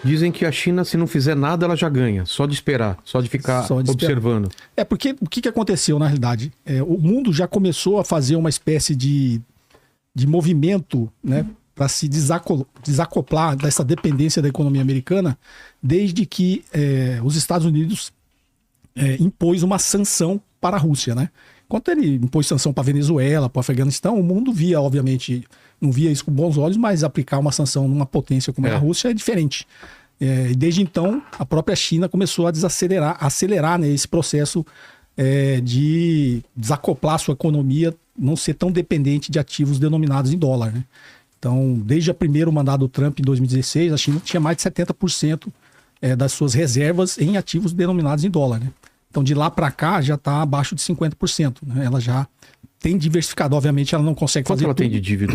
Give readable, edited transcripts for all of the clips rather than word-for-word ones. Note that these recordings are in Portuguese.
Dizem que a China, se não fizer nada, ela já ganha. Só de esperar, só de ficar observando. Porque o que aconteceu, na realidade? O mundo já começou a fazer uma espécie de movimento, né, para se desacoplar dessa dependência da economia americana, desde que os Estados Unidos impôs uma sanção para a Rússia, né? Enquanto ele impôs sanção para a Venezuela, para o Afeganistão, o mundo via, obviamente, não via isso com bons olhos, mas aplicar uma sanção numa potência como a Rússia é diferente. E desde então, a própria China começou a acelerar, né, esse processo de desacoplar sua economia, não ser tão dependente de ativos denominados em dólar, né? Então, desde o primeiro mandato do Trump, em 2016, a China tinha mais de 70% das suas reservas em ativos denominados em dólar, né? Então, de lá para cá, já está abaixo de 50%. Né? Ela já tem diversificado. Obviamente, ela não consegue fazer Quanto ela tudo. tem de dívida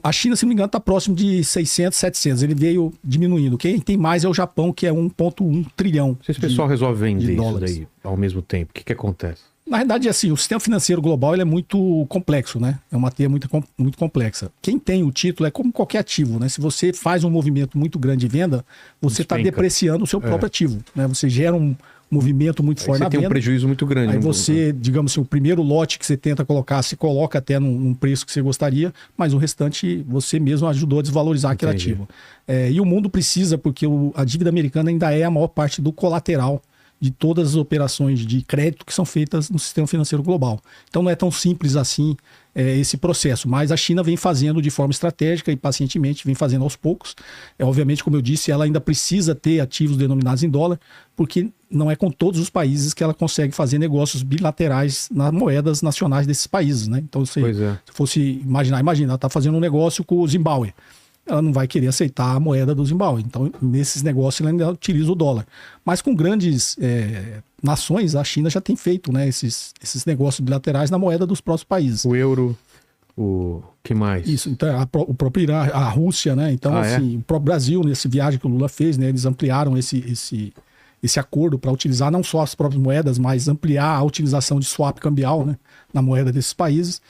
A China, se não me engano, está próximo de 600, 700. Ele veio diminuindo. Quem tem mais é o Japão, que é 1,1 trilhão. Se esse pessoal resolve vender isso dólares daí ao mesmo tempo, o que acontece? Na verdade, assim, o sistema financeiro global ele é muito complexo, né? É uma teia muito complexa. Quem tem o título é como qualquer ativo, né? Se você faz um movimento muito grande de venda, você está depreciando o seu próprio ativo, né? Você gera um movimento muito forte na venda. Você tem um prejuízo muito grande. Aí você, digamos assim, o primeiro lote que você tenta colocar, se coloca até num preço que você gostaria, mas o restante você mesmo ajudou a desvalorizar aquele ativo. E o mundo precisa, porque a dívida americana ainda é a maior parte do colateral de todas as operações de crédito que são feitas no sistema financeiro global. Então não é tão simples assim esse processo, mas a China vem fazendo de forma estratégica e pacientemente vem fazendo aos poucos. Obviamente, como eu disse, ela ainda precisa ter ativos denominados em dólar, porque não é com todos os países que ela consegue fazer negócios bilaterais nas moedas nacionais desses países, né? Então, se fosse imagina, ela está fazendo um negócio com o Zimbábue. Ela não vai querer aceitar a moeda do Zimbábue. Então, nesses negócios, ela ainda utiliza o dólar. Mas com grandes nações, a China já tem feito, né, esses negócios bilaterais na moeda dos próprios países. O euro, o que mais? Isso, então, o próprio Irã, a Rússia, né? Então, o próprio Brasil, nesse viagem que o Lula fez, né, eles ampliaram esse acordo para utilizar não só as próprias moedas, mas ampliar a utilização de swap cambial, né, na moeda desses países.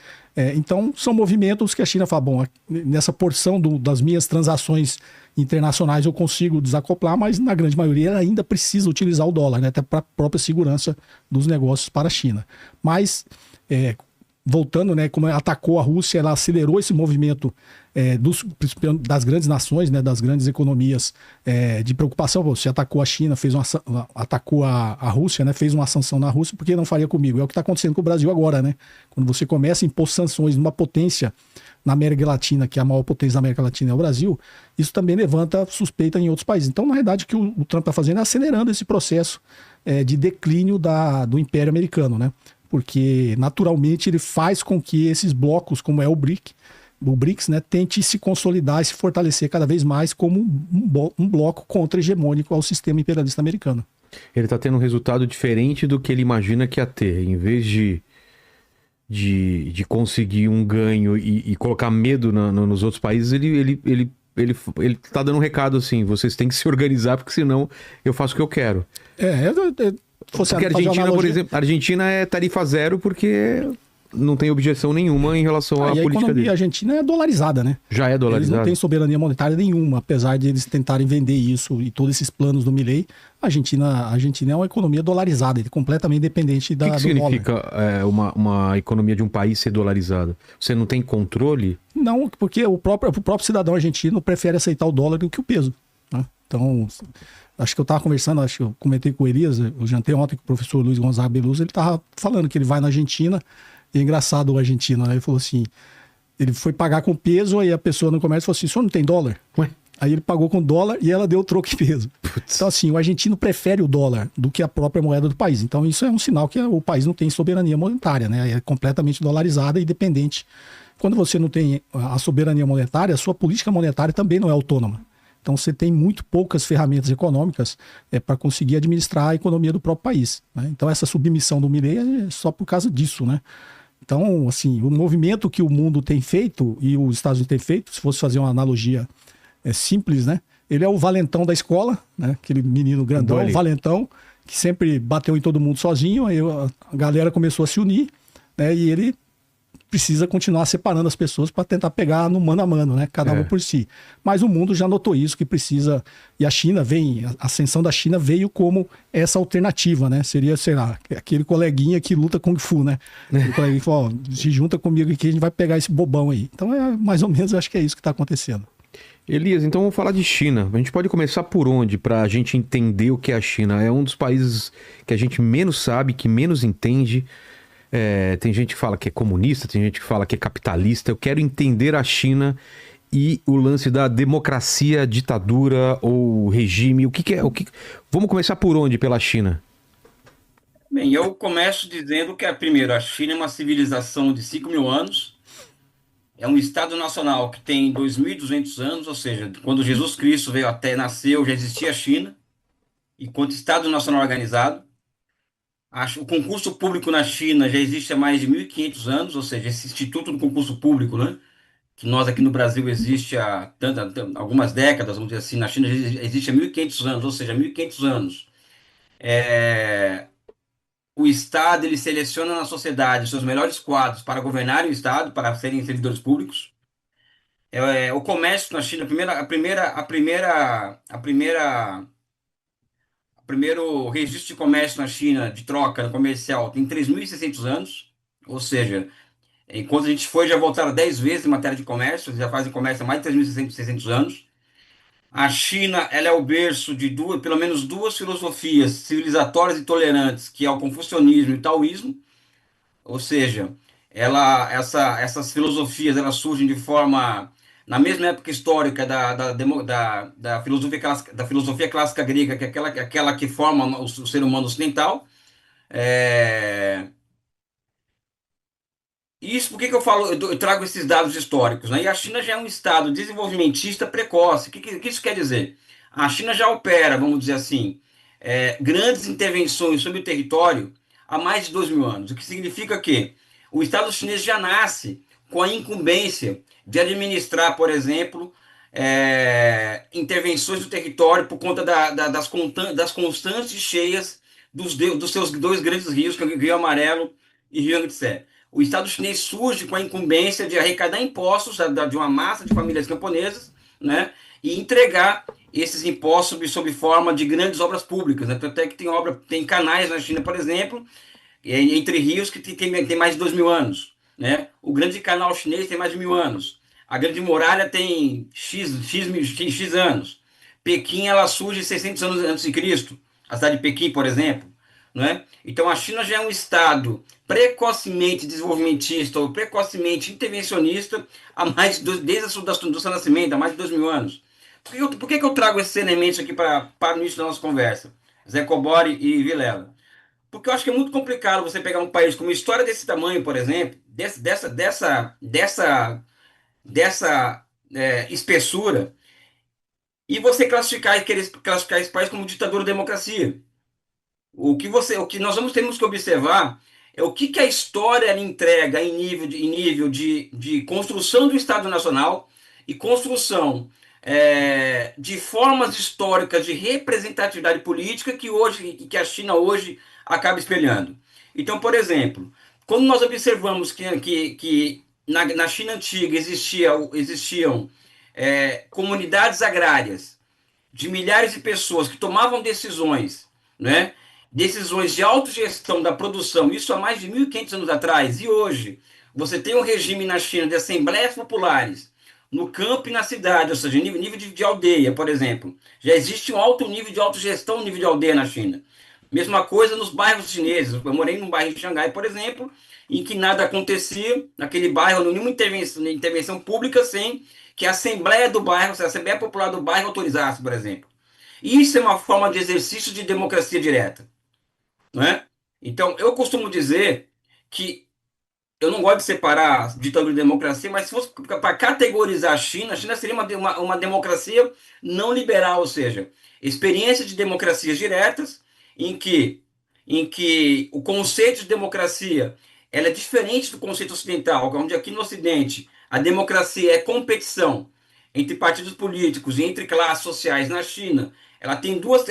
Então, são movimentos que a China fala, bom, nessa porção das minhas transações internacionais eu consigo desacoplar, mas na grande maioria ela ainda precisa utilizar o dólar, né, até para a própria segurança dos negócios para a China. Mas, voltando, né, como ela atacou a Rússia, ela acelerou esse movimento das grandes nações, né, das grandes economias de preocupação. Você atacou a China, atacou a Rússia, né, fez uma sanção na Rússia, por que não faria comigo? É o que está acontecendo com o Brasil agora, né? Quando você começa a impor sanções numa potência na América Latina, que é a maior potência da América Latina é o Brasil, isso também levanta suspeita em outros países. Então, na verdade, o que o Trump está fazendo é acelerando esse processo de declínio do Império Americano, né? Porque, naturalmente, ele faz com que esses blocos, como é o BRICS, né, tente se consolidar e se fortalecer cada vez mais como um bloco contra-hegemônico ao sistema imperialista americano. Ele está tendo um resultado diferente do que ele imagina que ia ter. Em vez de conseguir um ganho e colocar medo nos outros países, ele está dando um recado assim, vocês têm que se organizar, porque senão eu faço o que eu quero. Porque a Argentina, por exemplo, a Argentina é tarifa zero porque não tem objeção nenhuma em relação à política dele. A economia argentina é dolarizada, né? Já é dolarizada. Eles não têm soberania monetária nenhuma, apesar de eles tentarem vender isso e todos esses planos do Milei. A Argentina é uma economia dolarizada, completamente dependente do dólar. O que significa uma economia de um país ser dolarizada? Você não tem controle? Não, porque o próprio cidadão argentino prefere aceitar o dólar do que o peso, né? Então, acho que eu estava conversando, acho que eu comentei com o Elias, eu jantei ontem com o professor Luiz Gonzaga Beluso, ele estava falando que ele vai na Argentina. E é engraçado o argentino, né? Ele falou assim, ele foi pagar com peso, aí a pessoa no comércio falou assim, o senhor não tem dólar? Ué? Aí ele pagou com dólar e ela deu o troco em peso. Putz. Então assim, o argentino prefere o dólar do que a própria moeda do país. Então isso é um sinal que o país não tem soberania monetária, né? É completamente dolarizada e dependente. Quando você não tem a soberania monetária, a sua política monetária também não é autônoma. Então você tem muito poucas ferramentas econômicas para conseguir administrar a economia do próprio país, né? Então essa submissão do Milei é só por causa disso, né? Então, assim, o movimento que o mundo tem feito e os Estados Unidos têm feito, se fosse fazer uma analogia simples, né? Ele é o valentão da escola, né? Aquele menino grandão, o valentão, que sempre bateu em todo mundo sozinho, aí a galera começou a se unir, né? E ele precisa continuar separando as pessoas para tentar pegar no mano a mano, né? Cada um por si. Mas o mundo já notou isso, que precisa... E a China a ascensão da China veio como essa alternativa, né? Seria, sei lá, aquele coleguinha que luta Kung Fu, né? O coleguinha falou, ó, se junta comigo aqui, a gente vai pegar esse bobão aí. Então, mais ou menos, eu acho que é isso que está acontecendo. Elias, então vamos falar de China. A gente pode começar por onde para a gente entender o que é a China? É um dos países que a gente menos sabe, que menos entende. Tem gente que fala que é comunista, tem gente que fala que é capitalista. Eu quero entender a China e o lance da democracia, ditadura ou regime. O que é? Vamos começar por onde pela China? Bem, eu começo dizendo que, primeiro, a China é uma civilização de 5 mil anos. É um Estado nacional que tem 2.200 anos, ou seja, quando Jesus Cristo veio até nasceu, já existia a China, enquanto Estado nacional organizado. O concurso público na China já existe há mais de 1.500 anos, ou seja, esse Instituto do Concurso Público, né, que nós aqui no Brasil existe há algumas décadas, vamos dizer assim, na China já existe há 1.500 anos, ou seja, 1.500 anos. O Estado ele seleciona na sociedade os seus melhores quadros para governarem o Estado, para serem servidores públicos. O comércio na China, o primeiro registro de comércio na China, de troca comercial, tem 3.600 anos, ou seja, enquanto a gente foi, já voltaram 10 vezes em matéria de comércio, eles já fazem comércio há mais de 3.600 anos. A China, ela é o berço de pelo menos duas filosofias civilizatórias e tolerantes, que é o confucionismo e o taoísmo, ou seja, essas filosofias elas surgem de forma na mesma época histórica da filosofia clássica grega, que é aquela que forma o ser humano ocidental. É, Isso, por que que eu falo, eu trago esses dados históricos, né? E a China já é um estado desenvolvimentista precoce. O que isso quer dizer? A China já opera, vamos dizer assim, grandes intervenções sobre o território há mais de 2.000 anos. O que significa que o Estado chinês já nasce com a incumbência de administrar, por exemplo, intervenções do território por conta das constantes cheias dos seus dois grandes rios, que é o Rio Amarelo e Rio Yangtze. O Estado chinês surge com a incumbência de arrecadar impostos de uma massa de famílias camponesas, né, e entregar esses impostos sob forma de grandes obras públicas. Né? Até que tem canais na China, por exemplo, entre rios que tem mais de 2.000 anos. Né? O grande canal chinês tem mais de 1.000 anos. A grande muralha tem X anos. Pequim ela surge 600 anos antes de Cristo. A cidade de Pequim, por exemplo. Né? Então a China já é um estado precocemente desenvolvimentista ou precocemente intervencionista desde do seu nascimento, há mais de 2.000 anos. Por que eu trago esses elementos aqui para o início da nossa conversa? Zé Cobori e Vilela. Porque eu acho que é muito complicado você pegar um país com uma história desse tamanho, por exemplo, dessa espessura, e você querer classificar esse país como ditadura ou democracia. O que nós temos que observar é o que a história ela entrega em nível de construção do Estado Nacional e construção de formas históricas de representatividade política que a China hoje acaba espelhando. Então, por exemplo, quando nós observamos que na China antiga existiam comunidades agrárias de milhares de pessoas que tomavam decisões, né? Decisões de autogestão da produção, isso há mais de 1.500 anos atrás, e hoje você tem um regime na China de assembleias populares, no campo e na cidade, ou seja, nível de aldeia, por exemplo. Já existe um alto nível de autogestão no nível de aldeia na China. Mesma coisa nos bairros chineses. Eu morei num bairro de Xangai, por exemplo, em que nada acontecia, naquele bairro, nenhuma intervenção pública sem que a Assembleia do bairro, se a Assembleia Popular do bairro autorizasse, por exemplo. Isso é uma forma de exercício de democracia direta. Não é? Então, eu costumo dizer que eu não gosto de separar ditadura e democracia, mas se fosse para categorizar a China seria uma democracia não liberal, ou seja, experiência de democracias diretas em que o conceito de democracia ela é diferente do conceito ocidental, onde aqui no Ocidente a democracia é competição entre partidos políticos e entre classes sociais. Na China, ela tem duas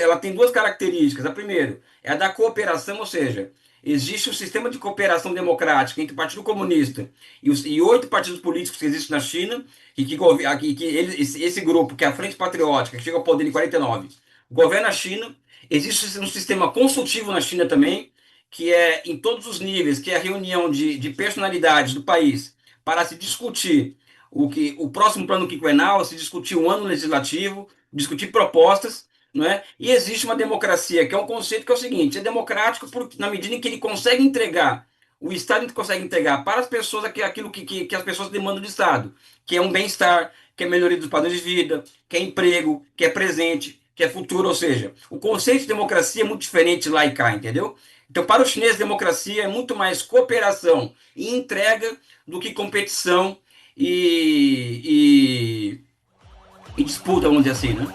características. A primeira é a da cooperação, ou seja, existe um sistema de cooperação democrática entre o Partido Comunista e 8 partidos políticos que existem na China, esse grupo, que é a Frente Patriótica, que chega ao poder em 49, governa a China. Existe um sistema consultivo na China também, que é em todos os níveis, que é a reunião de personalidades do país para se discutir o próximo plano quinquenal, se discutir um ano legislativo, discutir propostas, não é? E existe uma democracia, que é um conceito que é o seguinte: é democrático na medida em que ele consegue entregar, o Estado consegue entregar para as pessoas aquilo que as pessoas demandam do Estado, que é um bem-estar, que é melhoria dos padrões de vida, que é emprego, que é presente, que é futuro. Ou seja, o conceito de democracia é muito diferente lá e cá, entendeu? Então, para o chinês, democracia é muito mais cooperação e entrega do que competição e disputa, vamos dizer assim, né?